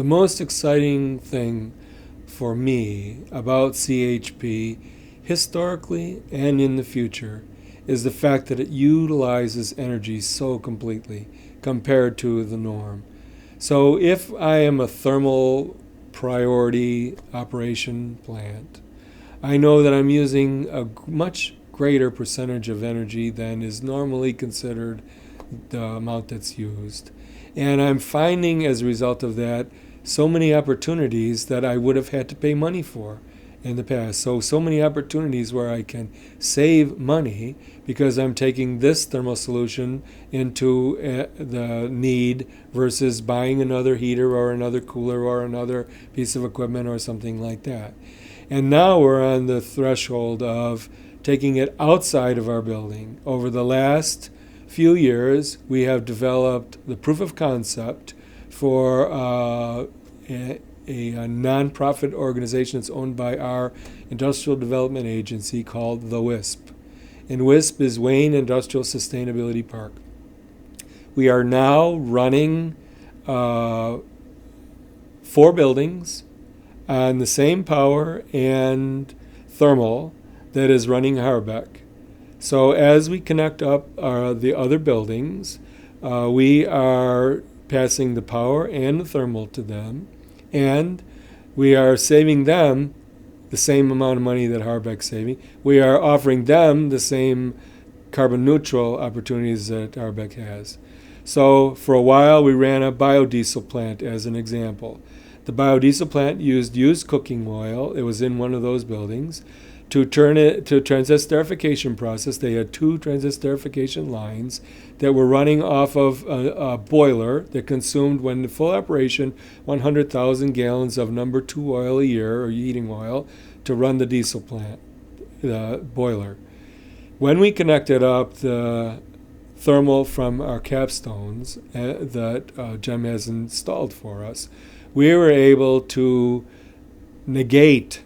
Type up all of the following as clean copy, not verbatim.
The most exciting thing for me about CHP, historically and in the future, is the fact that it utilizes energy so completely compared to the norm. So if I am a thermal priority operation plant, I know that I'm using a much greater percentage of energy than is normally considered the amount that's used. And I'm finding as a result of that so many opportunities that I would have had to pay money for in the past. So many opportunities where I can save money because I'm taking this thermal solution into the need versus buying another heater or another cooler or another piece of equipment or something like that. And now we're on the threshold of taking it outside of our building. Over the last few years, we have developed the proof of concept for a nonprofit organization that's owned by our industrial development agency called the WISP. And WISP is Wayne Industrial Sustainability Park. We are now running 4 buildings on the same power and thermal that is running HARBEC. So as we connect up the other buildings, we are passing the power and the thermal to them, and we are saving them the same amount of money that HARBEC's saving. We are offering them the same carbon neutral opportunities that HARBEC has. So for a while we ran a biodiesel plant as an example. The biodiesel plant used used cooking oil. It was in one of those buildings. To turn it to transesterification process, they had 2 transesterification lines that were running off of a boiler that consumed, when in full operation, 100,000 gallons of number 2 oil a year, or heating oil, to run the diesel plant, the boiler. When we connected up the thermal from our capstones that Jem has installed for us, we were able to negate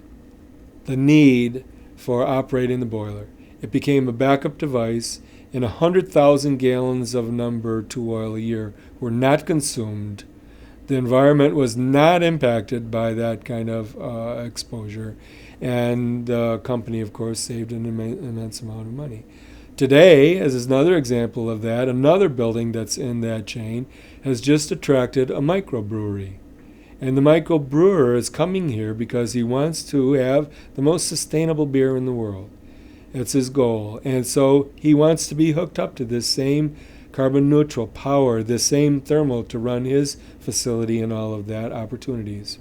the need for operating the boiler. It became a backup device, and 100,000 gallons of number 2 oil a year were not consumed. The environment was not impacted by that kind of exposure, and the company, of course, saved an immense amount of money. Today, as is another example of that, another building that's in that chain has just attracted a microbrewery. And the microbrewer is coming here because he wants to have the most sustainable beer in the world. That's his goal. And so he wants to be hooked up to this same carbon neutral power, the same thermal to run his facility and all of that opportunities.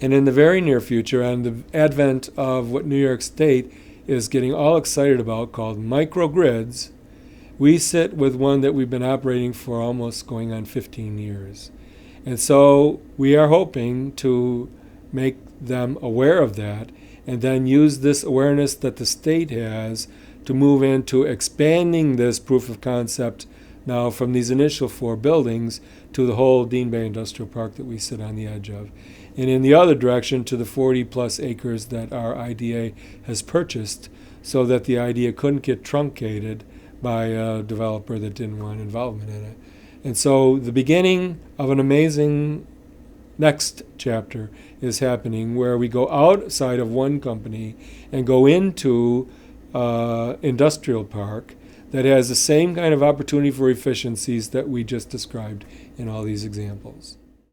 And in the very near future, on the advent of what New York State is getting all excited about, called microgrids, we sit with one that we've been operating for almost going on 15 years. And so we are hoping to make them aware of that and then use this awareness that the state has to move into expanding this proof of concept now from these initial 4 buildings to the whole Dean Bay Industrial Park that we sit on the edge of. And in the other direction to the 40 plus acres that our IDA has purchased, so that the idea couldn't get truncated by a developer that didn't want involvement in it. And so the beginning of an amazing next chapter is happening, where we go outside of one company and go into industrial park that has the same kind of opportunity for efficiencies that we just described in all these examples.